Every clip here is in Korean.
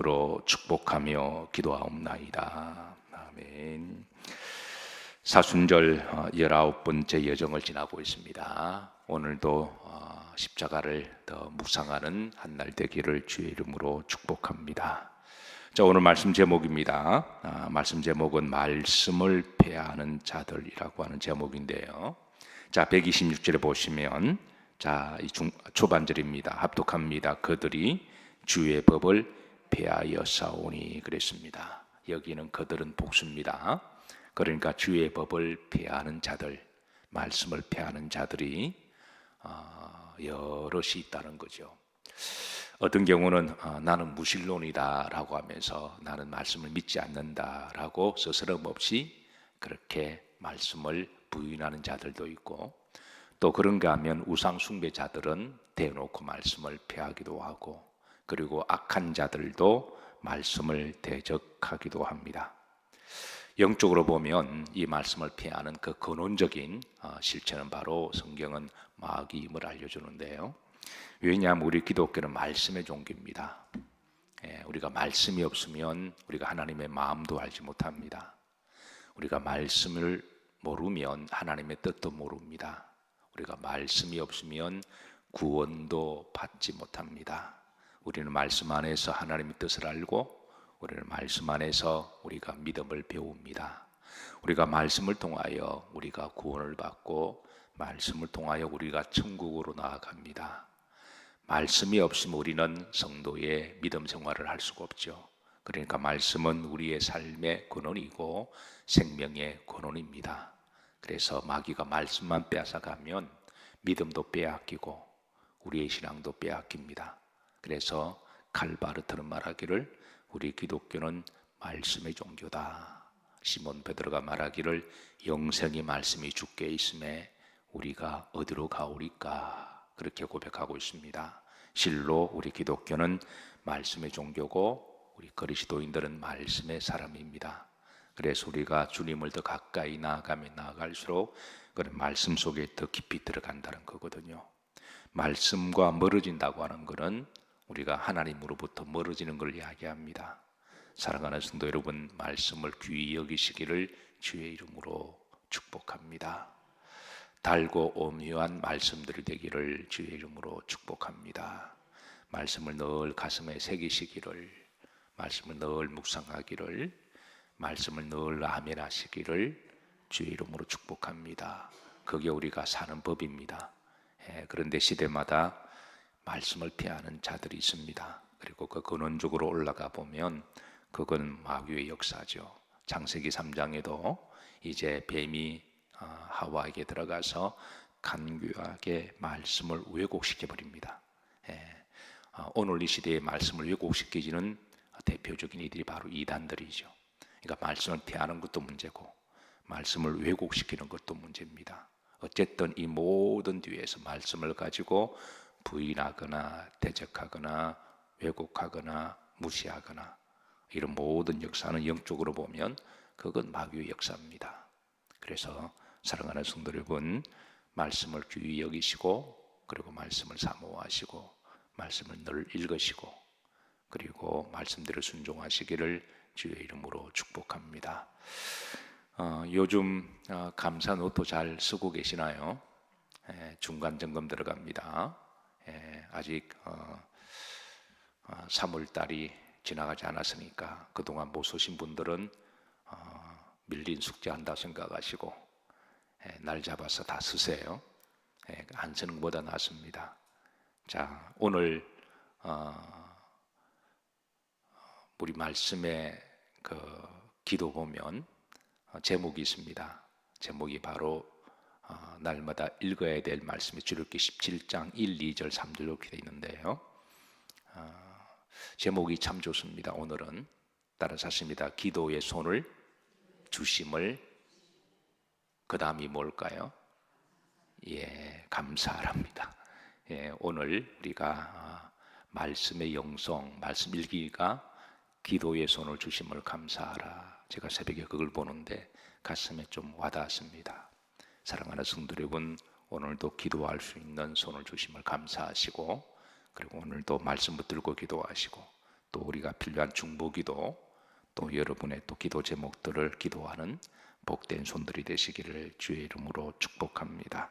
로 축복하며 기도하옵나이다. 아멘. 사순절 19번째 여정을 지나고 있습니다. 오늘도 십자가를 더 묵상하는 한 날 되기를 주의 이름으로 축복합니다. 자, 오늘 말씀 제목입니다. 말씀 제목은 말씀을 폐하는 자들이라고 하는 제목인데요. 자, 126절에 보시면 자, 이 초반절입니다. 합독합니다. 그들이 주의 법을 폐하여 싸우니 그랬습니다. 여기는 그들은 복수입니다. 그러니까 주의 법을 폐하는 자들, 말씀을 폐하는 자들이 여럿이 있다는 거죠. 어떤 경우는 나는 무신론이다 라고 하면서 나는 말씀을 믿지 않는다 라고 스스럼 없이 그렇게 말씀을 부인하는 자들도 있고, 또 그런가 하면 우상 숭배자들은 대놓고 말씀을 폐하기도 하고, 그리고 악한 자들도 말씀을 대적하기도 합니다. 영적으로 보면 이 말씀을 폐하는 그 근원적인 실체는 바로 성경은 마귀임을 알려주는데요. 왜냐하면 우리 기독교는 말씀의 종교입니다. 우리가 말씀이 없으면 우리가 하나님의 마음도 알지 못합니다. 우리가 말씀을 모르면 하나님의 뜻도 모릅니다. 우리가 말씀이 없으면 구원도 받지 못합니다. 우리는 말씀 안에서 하나님의 뜻을 알고, 우리는 말씀 안에서 우리가 믿음을 배웁니다. 우리가 말씀을 통하여 우리가 구원을 받고, 말씀을 통하여 우리가 천국으로 나아갑니다. 말씀이 없으면 우리는 성도의 믿음 생활을 할 수가 없죠. 그러니까 말씀은 우리의 삶의 근원이고 생명의 근원입니다. 그래서 마귀가 말씀만 빼앗아가면 믿음도 빼앗기고 우리의 신앙도 빼앗깁니다. 그래서 칼바르트는 말하기를 우리 기독교는 말씀의 종교다. 시몬 베드로가 말하기를 영생의 말씀이 주께 있음에 우리가 어디로 가오리까, 그렇게 고백하고 있습니다. 실로 우리 기독교는 말씀의 종교고 우리 그리스도인들은 말씀의 사람입니다. 그래서 우리가 주님을 더 가까이 나아가면 나아갈수록 그런 말씀 속에 더 깊이 들어간다는 거거든요. 말씀과 멀어진다고 하는 것은 우리가 하나님으로부터 멀어지는 걸 이야기합니다. 사랑하는 성도 여러분, 말씀을 귀히 여기시기를 주의 이름으로 축복합니다. 달고 오묘한 말씀들이 되기를 주의 이름으로 축복합니다. 말씀을 늘 가슴에 새기시기를, 말씀을 늘 묵상하기를, 말씀을 늘 아멘하시기를 주의 이름으로 축복합니다. 그게 우리가 사는 법입니다. 그런데 시대마다 말씀을 폐하는 자들이 있습니다. 그리고 그 근원적으로 올라가 보면 그건 마귀의 역사죠. 창세기 3장에도 이제 뱀이 하와에게 들어가서 간교하게 말씀을 왜곡시켜 버립니다. 오늘 이 시대의 말씀을 왜곡시키지는 대표적인 이들이 바로 이단들이죠. 그러니까 말씀을 폐하는 것도 문제고 말씀을 왜곡시키는 것도 문제입니다. 어쨌든 이 모든 뒤에서 말씀을 가지고 부인하거나 대적하거나 왜곡하거나 무시하거나 이런 모든 역사는 영적으로 보면 그건 마귀의 역사입니다. 그래서 사랑하는 성도 여러분, 말씀을 귀히 여기시고, 그리고 말씀을 사모하시고, 말씀을 늘 읽으시고, 그리고 말씀대로 순종하시기를 주의 이름으로 축복합니다. 요즘 감사 노트 잘 쓰고 계시나요? 중간 점검 들어갑니다. 아직 3월달이 지나가지 않았으니까 그동안 못 쓰신 분들은 밀린 숙제한다 생각하시고 날 잡아서 다 쓰세요. 안 쓰는 것보다 낫습니다. 자, 오늘 우리 말씀의 그 기도 보면 제목이 있습니다. 제목이 바로 날마다 읽어야 될 말씀이 출애굽기 17장 1, 2절, 3절 이렇게 되어 있는데요. 제목이 참 좋습니다. 오늘은 따라서 하십니다. 기도의 손을 주심을, 그 다음이 뭘까요? 감사하랍니다. 오늘 우리가 말씀의 영성, 말씀 읽기가 기도의 손을 주심을 감사하라. 제가 새벽에 그걸 보는데 가슴에 좀 와닿았습니다. 사랑하는 성도 여러분, 오늘도 기도할 수 있는 손을 주심을 감사하시고, 그리고 오늘도 말씀 붙들고 기도하시고, 또 우리가 필요한 중보기도, 또 여러분의 또 기도 제목들을 기도하는 복된 손들이 되시기를 주의 이름으로 축복합니다.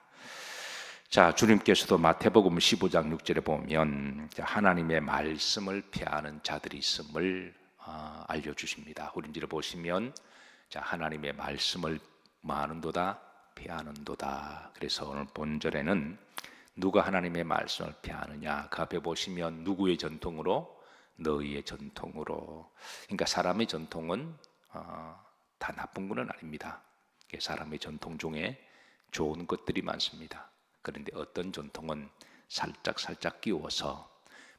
자, 주님께서도 마태복음 15장 6절에 보면 하나님의 말씀을 피하는 자들이 있음을 알려주십니다. 우린지를 보시면 자, 하나님의 말씀을 마는도다 피하는도다. 그래서 오늘 본절에는 누가 하나님의 말씀을 피하느냐, 그 앞에 보시면 누구의 전통으로? 너희의 전통으로. 그러니까 사람의 전통은 다 나쁜 것은 아닙니다. 사람의 전통 중에 좋은 것들이 많습니다. 그런데 어떤 전통은 살짝 끼워서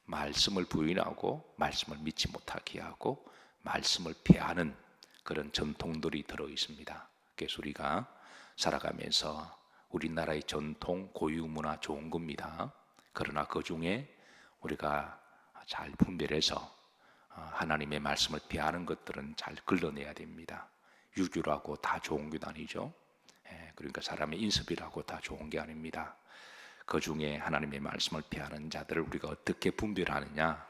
말씀을 부인하고 말씀을 믿지 못하게 하고 말씀을 피하는 그런 전통들이 들어 있습니다. 그래서 우리가 살아가면서 우리나라의 전통 고유문화 좋은 겁니다. 그러나 그 중에 우리가 잘 분별해서 하나님의 말씀을 피하는 것들은 잘 걸러내야 됩니다. 유교라고 다 좋은 게 아니죠. 그러니까 사람의 인습이라고 다 좋은 게 아닙니다. 그 중에 하나님의 말씀을 피하는 자들을 우리가 어떻게 분별하느냐,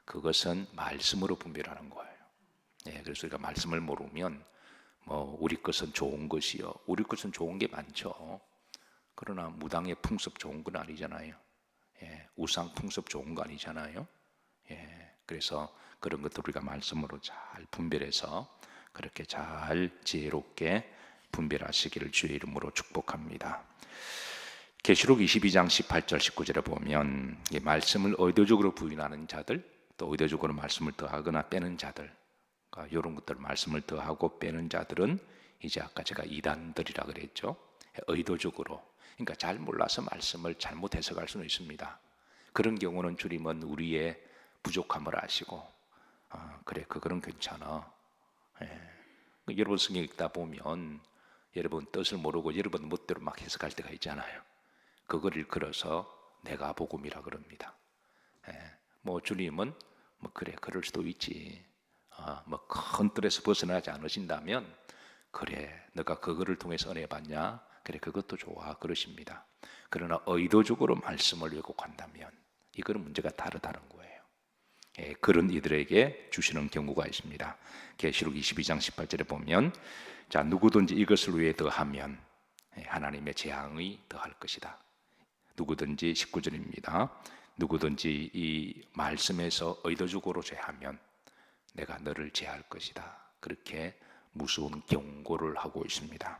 그것은 말씀으로 분별하는 거예요. 그래서 우리가 말씀을 모르면 우리 것은 좋은 것이요, 우리 것은 좋은 게 많죠. 그러나 무당의 풍습 좋은 건 아니잖아요. 우상 풍습 좋은 거 아니잖아요. 그래서 그런 것들 우리가 말씀으로 잘 분별해서 그렇게 잘 지혜롭게 분별하시기를 주의 이름으로 축복합니다. 계시록 22장 18절 19절에 보면 말씀을 의도적으로 부인하는 자들, 또 의도적으로 말씀을 더하거나 빼는 자들, 그러니까 이런 것들 말씀을 더하고 빼는 자들은 이제 아까 제가 이단들이라 그랬죠. 의도적으로, 그러니까 잘 몰라서 말씀을 잘못 해석할 수는 있습니다. 그런 경우는 주님은 우리의 부족함을 아시고 그래, 그거는 괜찮아. 여러분 성경 읽다 보면 여러분 뜻을 모르고 여러분 멋대로 막 해석할 때가 있잖아요. 그걸 일컬어서 내가 복음이라 그럽니다. 주님은 그래, 그럴 수도 있지. 큰 틀에서 벗어나지 않으신다면 그래, 너가 그거를 통해서 은혜 받냐? 그래, 그것도 좋아, 그러십니다. 그러나 의도적으로 말씀을 왜곡한다면 이거는 문제가 다르다는 거예요. 그런 이들에게 주시는 경우가 있습니다. 계시록 22장 18절에 보면 자, 누구든지 이것을 위해 더하면 하나님의 재앙이 더할 것이다. 누구든지 19절입니다. 누구든지 이 말씀에서 의도적으로 죄하면 내가 너를 제할 것이다. 그렇게 무서운 경고를 하고 있습니다.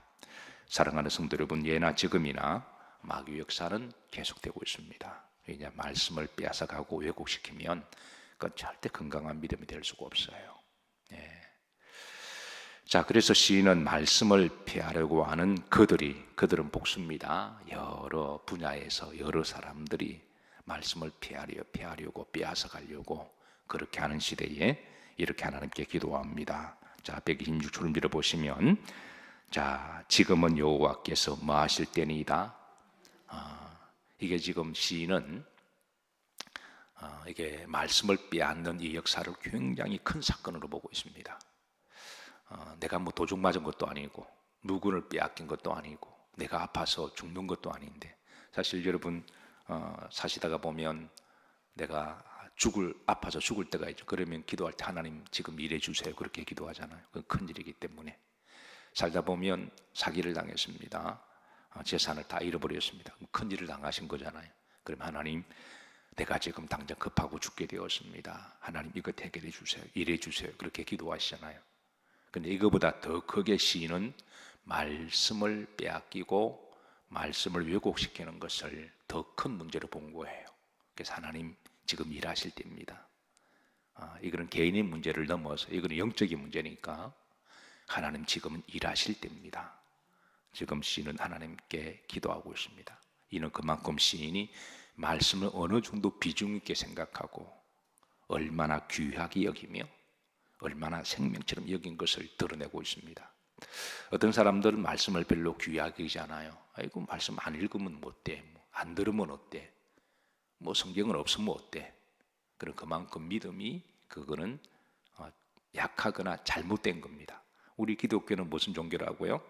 사랑하는 성도 여러분, 예나 지금이나 마귀 역사는 계속되고 있습니다. 왜냐, 말씀을 빼앗아가고 왜곡시키면 그건 절대 건강한 믿음이 될 수가 없어요. 자, 그래서 시인은 말씀을 피하려고 하는 그들은 복수입니다. 여러 분야에서 여러 사람들이 말씀을 피하려고 빼앗아가려고 그렇게 하는 시대에 이렇게 하나님께 기도합니다. 자, 126절 밀어보시면 자, 지금은 여호와께서 뭐 하실 때니이다. 이게 지금 시인은 이게 말씀을 빼앗는 이 역사를 굉장히 큰 사건으로 보고 있습니다. 내가 도둑 맞은 것도 아니고 누구를 빼앗긴 것도 아니고 내가 아파서 죽는 것도 아닌데, 사실 여러분 사시다가 보면 내가 아파서 죽을 때가 있죠. 그러면 기도할 때 하나님 지금 일해 주세요, 그렇게 기도하잖아요. 그건 큰일이기 때문에. 살다 보면 사기를 당했습니다. 재산을 다 잃어버렸습니다. 큰일을 당하신 거잖아요. 그럼 하나님, 내가 지금 당장 급하고 죽게 되었습니다. 하나님 이것 해결해 주세요, 일해 주세요, 그렇게 기도하시잖아요. 근데 이거보다 더 크게 시인은 말씀을 빼앗기고 말씀을 왜곡시키는 것을 더 큰 문제로 본 거예요. 그래서 하나님 지금 일하실 때입니다. 이거는 개인의 문제를 넘어서 이거는 영적인 문제니까 하나님 지금은 일하실 때입니다. 지금 시인은 하나님께 기도하고 있습니다. 이는 그만큼 시인이 말씀을 어느 정도 비중 있게 생각하고 얼마나 귀하게 여기며 얼마나 생명처럼 여긴 것을 드러내고 있습니다. 어떤 사람들은 말씀을 별로 귀하게 여기지 않아요. 아이고, 말씀 안 읽으면 뭐 어때? 안 들으면 어때? 성경은 없으면 어때? 그런 그만큼 믿음이 그거는 약하거나 잘못된 겁니다. 우리 기독교는 무슨 종교라고요?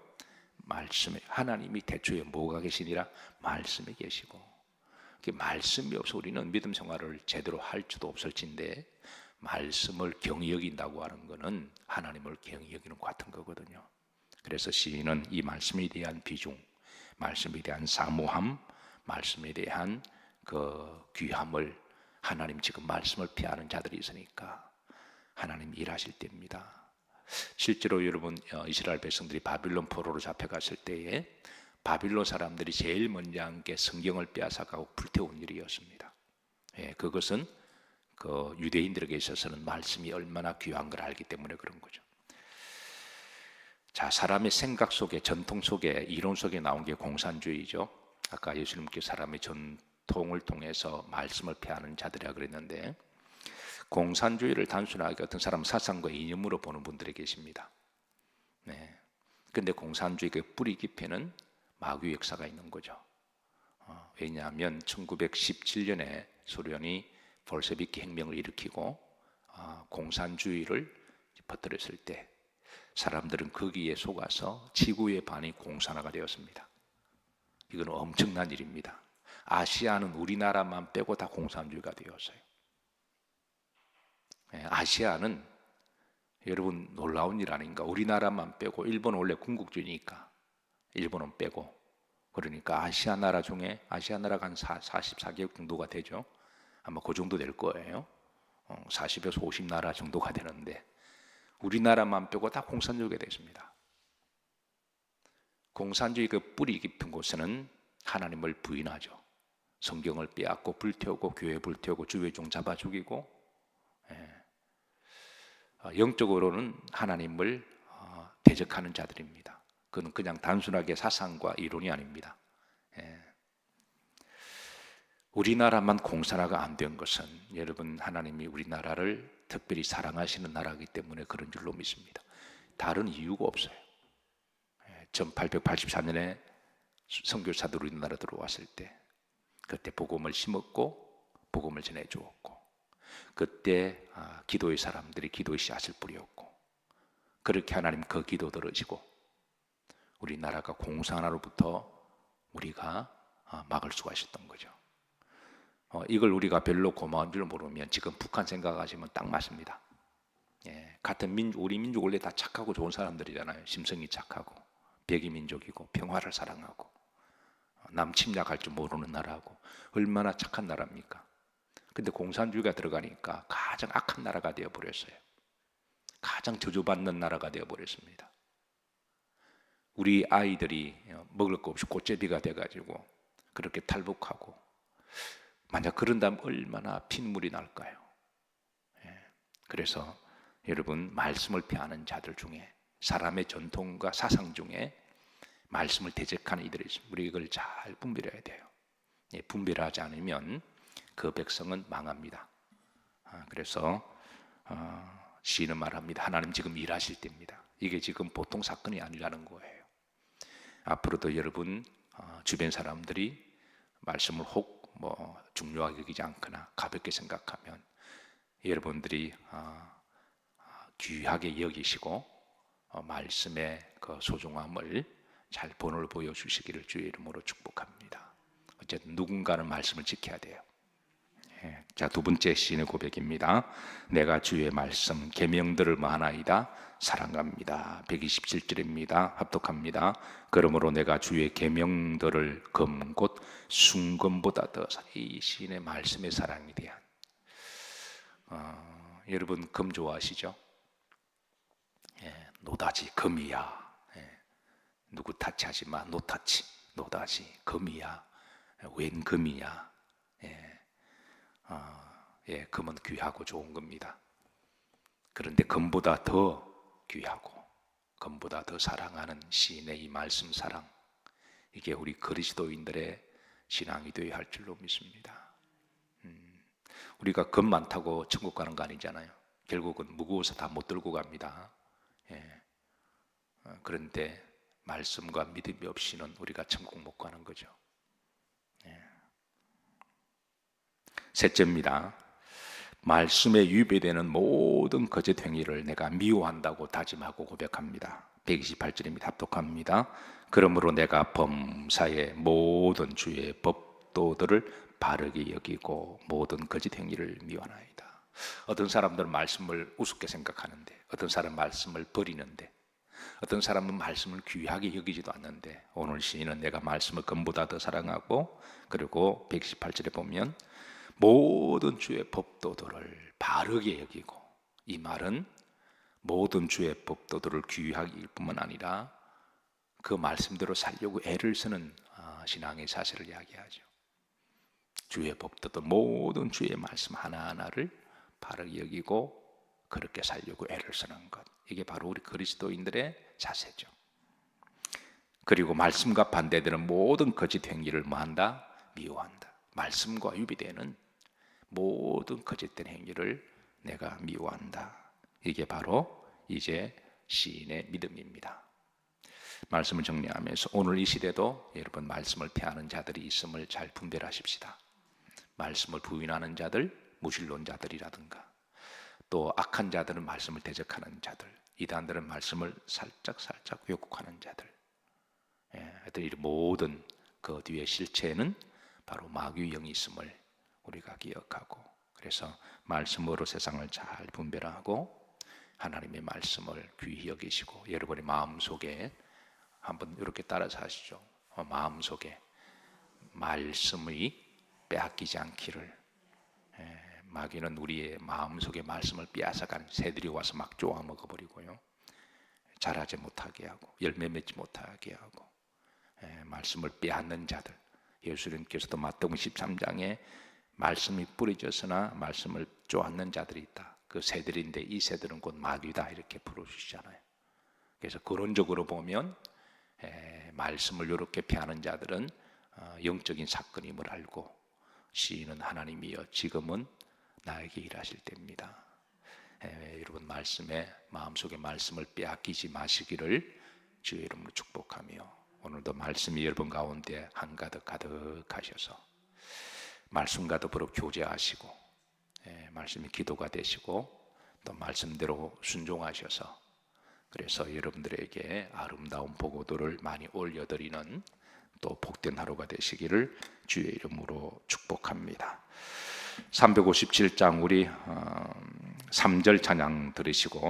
말씀에, 하나님이 대초에 뭐가 계시니라? 말씀에 계시고, 말씀이 없어 우리는 믿음 생활을 제대로 할 수도 없을진데 말씀을 경히 여긴다고 하는 것은 하나님을 경히 여기는 것 같은 거거든요. 그래서 시인은 이 말씀에 대한 비중, 말씀에 대한 사모함, 말씀에 대한 그 귀함을, 하나님 지금 말씀을 피하는 자들이 있으니까 하나님 일하실 때입니다. 실제로 여러분, 이스라엘 백성들이 바빌론 포로로 잡혀갔을 때에 바빌론 사람들이 제일 먼저 한 게 성경을 빼앗아가고 불태운 일이었습니다. 그것은 그 유대인들에게 있어서는 말씀이 얼마나 귀한 걸 알기 때문에 그런 거죠. 자, 사람의 생각 속에, 전통 속에, 이론 속에 나온 게 공산주의죠. 아까 예수님께서 사람의 전통을 통해서 말씀을 폐하는 자들이라 그랬는데, 공산주의를 단순하게 어떤 사람 사상과 이념으로 보는 분들이 계십니다. 근데 공산주의의 뿌리 깊이는 마귀 역사가 있는 거죠. 왜냐하면 1917년에 소련이 볼셰비키 혁명을 일으키고 공산주의를 퍼뜨렸을 때 사람들은 거기에 속아서 지구의 반이 공산화가 되었습니다. 이건 엄청난 일입니다. 아시아는 우리나라만 빼고 다 공산주의가 되었어요. 아시아는 여러분 놀라운 일 아닌가? 우리나라만 빼고, 일본은 원래 군국주의니까 일본은 빼고, 그러니까 아시아 나라 중에, 아시아 나라가 한 44개국 정도가 되죠. 아마 그 정도 될 거예요. 40에서 50나라 정도가 되는데 우리나라만 빼고 다 공산주의가 되었습니다. 공산주의 그 뿌리 깊은 곳에는 하나님을 부인하죠. 성경을 빼앗고 불태우고 교회 불태우고 주회종 잡아 죽이고, 영적으로는 하나님을 대적하는 자들입니다. 그건 그냥 단순하게 사상과 이론이 아닙니다. 우리나라만 공산화가 안 된 것은 여러분, 하나님이 우리나라를 특별히 사랑하시는 나라이기 때문에 그런 줄로 믿습니다. 다른 이유가 없어요. 1884년에 선교사들 우리나라 들어왔을 때 그때 복음을 심었고 복음을 전해주었고, 그때 기도의 사람들이 기도의 씨앗을 뿌렸고, 그렇게 하나님 그 기도 들어지고 우리나라가 공산화로부터 우리가 막을 수가 있었던 거죠. 이걸 우리가 별로 고마운 줄 모르면 지금 북한 생각하시면 딱 맞습니다. 같은 우리 민족 원래 다 착하고 좋은 사람들이잖아요. 심성이 착하고 백이 민족이고 평화를 사랑하고 남 침략할 줄 모르는 나라고, 얼마나 착한 나라입니까? 근데 공산주의가 들어가니까 가장 악한 나라가 되어버렸어요. 가장 저주받는 나라가 되어버렸습니다. 우리 아이들이 먹을 거 없이 꽃제비가 돼가지고 그렇게 탈북하고, 만약 그런다면 얼마나 핏물이 날까요? 그래서 여러분, 말씀을 폐하는 자들 중에, 사람의 전통과 사상 중에 말씀을 대적하는 이들이 있습니다. 우리 이걸 잘 분별해야 돼요. 분별하지 않으면 그 백성은 망합니다. 그래서 시인은 말합니다. 하나님 지금 일하실 때입니다. 이게 지금 보통 사건이 아니라는 거예요. 앞으로도 여러분 주변 사람들이 말씀을 혹 중요하게 여기지 않거나 가볍게 생각하면 여러분들이 귀하게 여기시고 말씀의 그 소중함을 잘 본을 보여주시기를 주의 이름으로 축복합니다. 어쨌든 누군가는 말씀을 지켜야 돼요. 자, 두 번째 시인의 고백입니다. 내가 주의 말씀 계명들을 마나이다 사랑합니다. 127절입니다. 합독합니다. 그러므로 내가 주의 계명들을 곧 순금보다 더, 이 시인의 말씀의 사랑에 대한 여러분 금 좋아하시죠? 노다지 금이야. 누구 타치하지 마. 노타치, 노다지 금이야. 웬 금이야. 금은 귀하고 좋은 겁니다. 그런데 금보다 더 귀하고 금보다 더 사랑하는 시인의 이 말씀 사랑, 이게 우리 그리스도인들의 신앙이 되어야 할 줄로 믿습니다. 우리가 금 많다고 천국 가는 거 아니잖아요. 결국은 무거워서 다 못 들고 갑니다. 그런데 말씀과 믿음이 없이는 우리가 천국 못 가는 거죠. 셋째입니다. 말씀에 유배되는 모든 거짓 행위를 내가 미워한다고 다짐하고 고백합니다. 128절입니다. 합독합니다. 그러므로 내가 범사의 모든 주의 법도들을 바르게 여기고 모든 거짓 행위를 미워하나이다. 어떤 사람들은 말씀을 우습게 생각하는데, 어떤 사람은 말씀을 버리는데, 어떤 사람은 말씀을 귀하게 여기지도 않는데, 오늘 시인은 내가 말씀을 금보다 더 사랑하고, 그리고 118절에 보면 모든 주의 법도들을 바르게 여기고, 이 말은 모든 주의 법도들을 귀하게 여길 뿐만 아니라 그 말씀대로 살려고 애를 쓰는 신앙의 자세를 이야기하죠. 주의 법도들, 모든 주의 말씀 하나하나를 바르게 여기고 그렇게 살려고 애를 쓰는 것, 이게 바로 우리 그리스도인들의 자세죠. 그리고 말씀과 반대되는 모든 거짓 행위를 뭐한다? 미워한다. 말씀과 유비되는 모든 거짓된 행위를 내가 미워한다. 이게 바로 이제 시인의 믿음입니다. 말씀을 정리하면서 오늘 이 시대도 여러분 말씀을 폐하는 자들이 있음을 잘 분별하십시다. 말씀을 부인하는 자들, 무신론자들이라든가, 또 악한 자들은 말씀을 대적하는 자들, 이단들은 말씀을 살짝 왜곡하는 자들, 이 모든 그 뒤에 실체에는 바로 마귀의 영이 있음을 우리가 기억하고, 그래서 말씀으로 세상을 잘 분별하고 하나님의 말씀을 귀히 여기시고, 여러분의 마음속에 한번 이렇게 따라서 하시죠. 마음속에 말씀이 빼앗기지 않기를. 마귀는 우리의 마음속에 말씀을 빼앗아간 새들이 와서 막 쪼아 먹어버리고요, 자라지 못하게 하고 열매 맺지 못하게 하고, 말씀을 빼앗는 자들, 예수님께서도 마태복음 13장에 말씀이 뿌려졌으나 말씀을 쪼앗는 자들이 있다. 그 새들인데 이 새들은 곧 마귀다, 이렇게 부르시잖아요. 그래서 그론적으로 보면 말씀을 이렇게 폐하는 자들은 영적인 사건임을 알고, 시인은 하나님이여 지금은 나에게 일하실 때입니다. 여러분 마음속에 말씀을 빼앗기지 마시기를 주의 이름으로 축복하며, 오늘도 말씀이 여러분 가운데 한가득 가득하셔서 말씀과 더불어 교제하시고, 말씀이 기도가 되시고, 또 말씀대로 순종하셔서, 그래서 여러분들에게 아름다운 보고도를 많이 올려드리는 또 복된 하루가 되시기를 주의 이름으로 축복합니다. 357장 우리 3절 찬양 들으시고